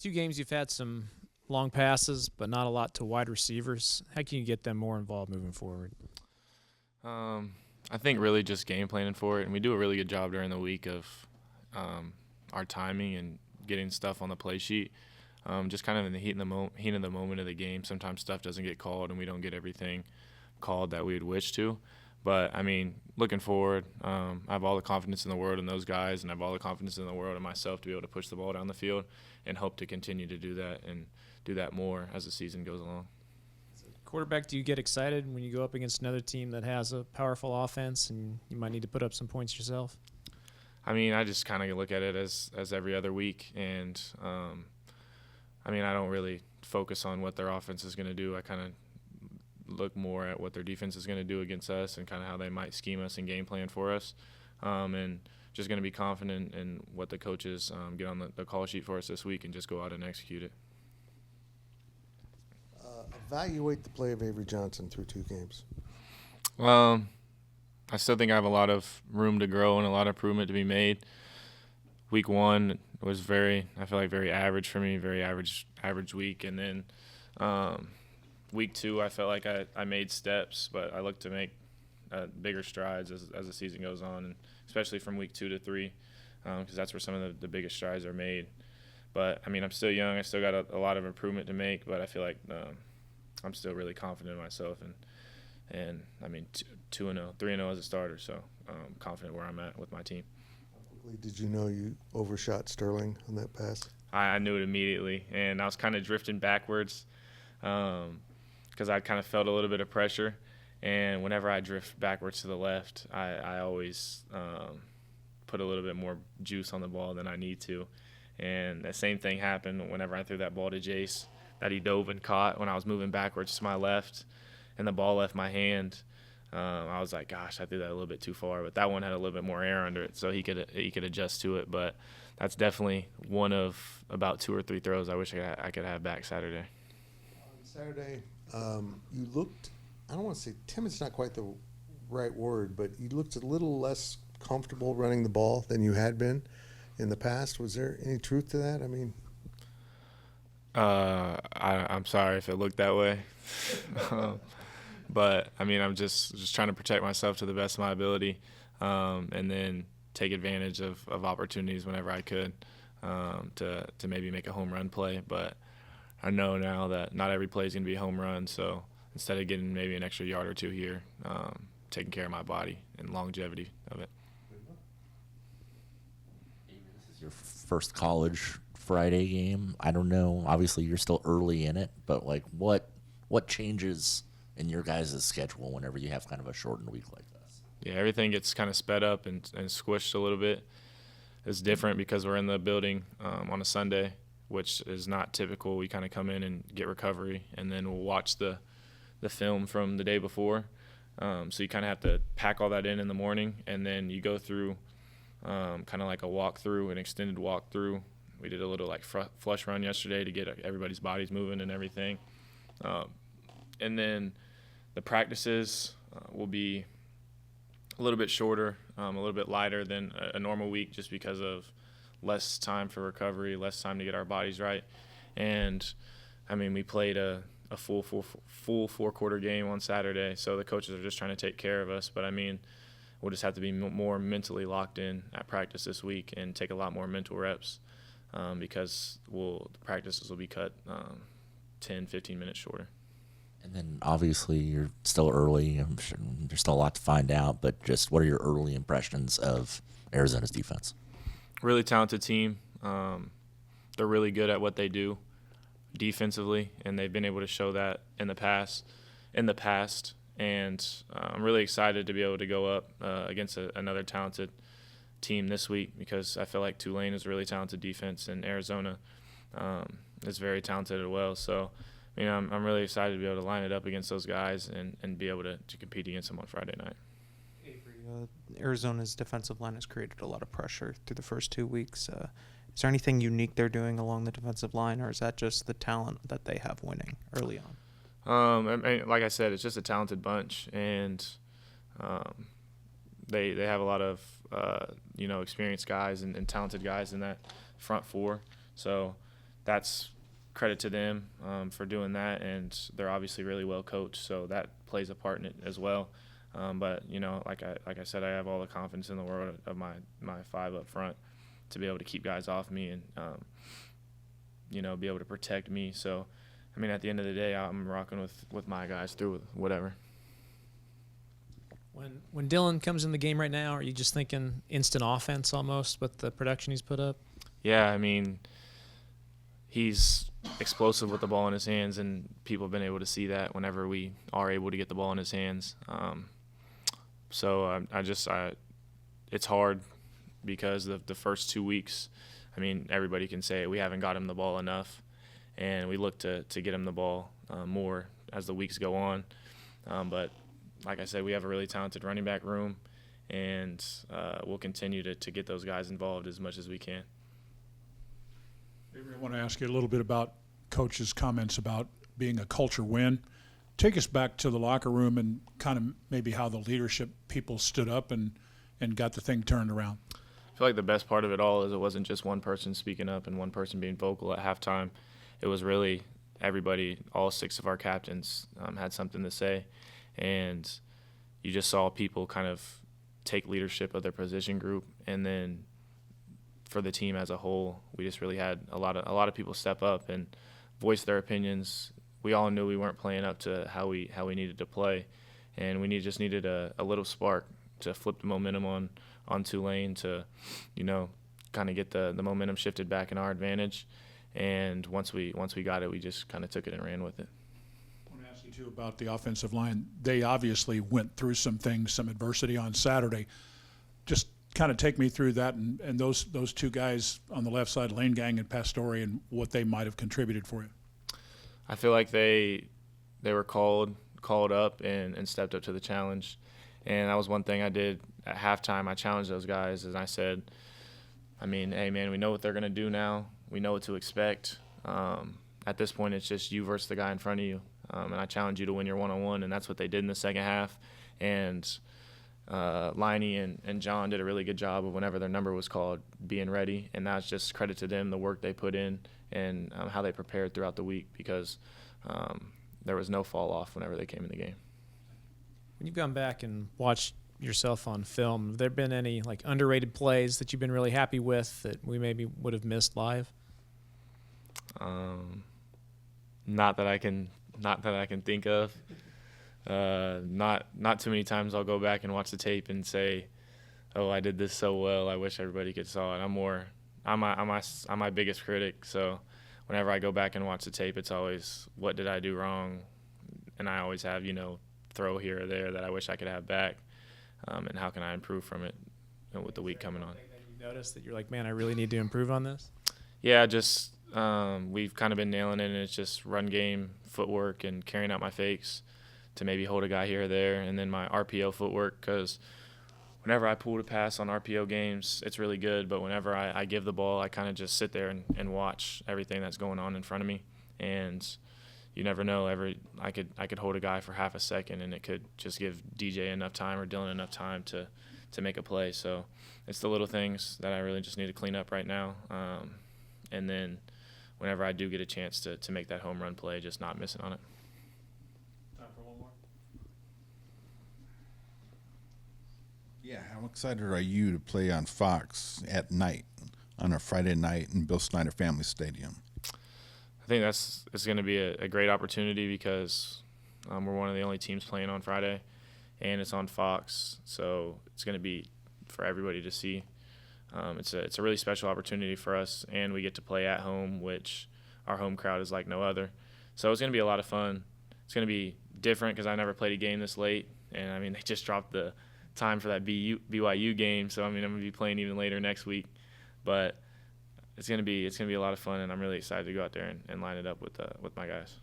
2 games you've had some long passes, but not a lot to wide receivers. How can you get them more involved moving forward? I think really just game planning for it, and we do a really good job during the week of our timing and getting stuff on the play sheet. Just kind of in the heat of the moment of the game, sometimes stuff doesn't get called, and we don't get everything called that we would wish to. But, I mean, looking forward, I have all the confidence in the world in those guys, and I have all the confidence in the world in myself to be able to push the ball down the field and hope to continue to do that and do that more as the season goes along. Quarterback, do you get excited when you go up against another team that has a powerful offense and you might need to put up some points yourself? I mean, I just kind of look at it as every other week, and I mean, I don't really focus on what their offense is going to do. I kind of look more at what their defense is going to do against us and kind of how they might scheme us and game plan for us, and just going to be confident in what the coaches get on the call sheet for us this week and just go out and execute it. Evaluate the play of Avery Johnson through 2 games. I still think I have a lot of room to grow and a lot of improvement to be made. Week 1 was very average for me, very average week. And then week 2, I felt like I made steps, but I look to make bigger strides as the season goes on, and especially from week 2 to 3, because that's where some of the biggest strides are made. But, I mean, I'm still young. I still got a lot of improvement to make, but I feel like I'm still really confident in myself. And I mean, 2-0, 3-0 as a starter, so I'm confident where I'm at with my team. Did you know you overshot Sterling on that pass? I knew it immediately, and I was kind of drifting backwards because I kind of felt a little bit of pressure. And whenever I drift backwards to the left, I always put a little bit more juice on the ball than I need to. And the same thing happened whenever I threw that ball to Jace that he dove and caught when I was moving backwards to my left, and the ball left my hand. I was like, gosh, I threw that a little bit too far, but that one had a little bit more air under it, so he could adjust to it. But that's definitely one of about 2 or 3 throws I wish I could have back Saturday. On Saturday, you looked, I don't want to say timid's not quite the right word, but you looked a little less comfortable running the ball than you had been in the past. Was there any truth to that? I mean, I'm sorry if it looked that way. But, I mean, I'm just trying to protect myself to the best of my ability, and then take advantage of opportunities whenever I could to maybe make a home run play. But I know now that not every play is going to be a home run, so instead of getting maybe an extra yard or 2 here, taking care of my body and longevity of it. This is your first college Friday game. I don't know. Obviously, you're still early in it, but like what changes in your guys' schedule whenever you have kind of a shortened week like this? Yeah, everything gets kind of sped up and squished a little bit. It's different because we're in the building on a Sunday, which is not typical. We kind of come in and get recovery, and then we'll watch the film from the day before. So you kind of have to pack all that in the morning, and then you go through kind of like a walkthrough, an extended walkthrough. We did a little like flush run yesterday to get everybody's bodies moving and everything. And then the practices will be a little bit shorter, a little bit lighter than a normal week, just because of less time for recovery, less time to get our bodies right. And, I mean, we played a full 4-quarter game on Saturday, so the coaches are just trying to take care of us. But, I mean, we'll just have to be more mentally locked in at practice this week and take a lot more mental reps because the practices will be cut 10, 15 minutes shorter. And then obviously you're still early. I'm sure there's still a lot to find out, but just what are your early impressions of Arizona's defense? Really talented team. They're really good at what they do defensively, and they've been able to show that in the past. And I'm really excited to be able to go up against another talented team this week, because I feel like Tulane is a really talented defense, and Arizona is very talented as well. So, you know, I'm really excited to be able to line it up against those guys and be able to compete against them on Friday night. Avery, Arizona's defensive line has created a lot of pressure through the first 2 weeks. Is there anything unique they're doing along the defensive line, or is that just the talent that they have winning early on? I mean, like I said, it's just a talented bunch, and they have a lot of experienced guys and talented guys in that front four. So that's credit to them for doing that, and they're obviously really well coached, so that plays a part in it as well. But like I said, I have all the confidence in the world of my five up front to be able to keep guys off me and be able to protect me. So, I mean, at the end of the day, I'm rocking with my guys through whatever. When Dylan comes in the game right now, are you just thinking instant offense almost with the production he's put up? Yeah, I mean, he's explosive with the ball in his hands, and people have been able to see that whenever we are able to get the ball in his hands. So it's hard because the first 2 weeks, I mean, everybody can say it, we haven't got him the ball enough, and we look to get him the ball more as the weeks go on. But like I said, we have a really talented running back room, and we'll continue to get those guys involved as much as we can. Avery, I want to ask you a little bit about Coach's comments about being a culture win. Take us back to the locker room and kind of maybe how the leadership people stood up and got the thing turned around. I feel like the best part of it all is it wasn't just one person speaking up and one person being vocal at halftime. It was really everybody, all 6 of our captains had something to say, and you just saw people kind of take leadership of their position group, and then for the team as a whole, we just really had a lot of people step up and voice their opinions. We all knew we weren't playing up to how we needed to play, and we just needed a little spark to flip the momentum on Tulane to, kind of get the momentum shifted back in our advantage. And once we got it, we just kind of took it and ran with it. I want to ask you too about the offensive line. They obviously went through some things, some adversity on Saturday. Just kind of take me through that and those 2 guys on the left side, Lane Gang and Pastore, and what they might have contributed for you. I feel like they were called up and stepped up to the challenge, and that was one thing I did at halftime. I challenged those guys, and I said, I mean, hey man, we know what they're gonna do now. We know what to expect. At this point, it's just you versus the guy in front of you, and I challenge you to win your one-on-one, and that's what they did in the second half. And Liney and John did a really good job of whenever their number was called being ready, and that's just credit to them, the work they put in and how they prepared throughout the week, because there was no fall off whenever they came in the game. When you've gone back and watched yourself on film, have there been any like underrated plays that you've been really happy with that we maybe would have missed live? Not that I can think of. Not too many times I'll go back and watch the tape and say, "Oh, I did this so well. I wish everybody could saw it." I'm my biggest critic. So whenever I go back and watch the tape, it's always, what did I do wrong? And I always have throw here or there that I wish I could have back, and how can I improve from it with the week coming on. You notice that you're like, man, I really need to improve on this? Yeah, just we've kind of been nailing it, and it's just run game, footwork, and carrying out my fakes to maybe hold a guy here or there, and then my RPO footwork, because whenever I pull to pass on RPO games, it's really good, but whenever I give the ball, I kind of just sit there and watch everything that's going on in front of me, and you never know. I could hold a guy for half a second, and it could just give DJ enough time or Dylan enough time to make a play. So it's the little things that I really just need to clean up right now, and then whenever I do get a chance to make that home run play, just not missing on it. Time for one more. Yeah, how excited are you to play on Fox at night, on a Friday night in Bill Snyder Family Stadium? I think it's going to be a great opportunity because we're one of the only teams playing on Friday, and it's on Fox, so it's going to be for everybody to see. It's a really special opportunity for us, and we get to play at home, which our home crowd is like no other. So it's going to be a lot of fun. It's going to be different because I never played a game this late, and I mean they just dropped the time for that BYU game, so I mean I'm going to be playing even later next week, but it's going to be a lot of fun, and I'm really excited to go out there and line it up with my guys.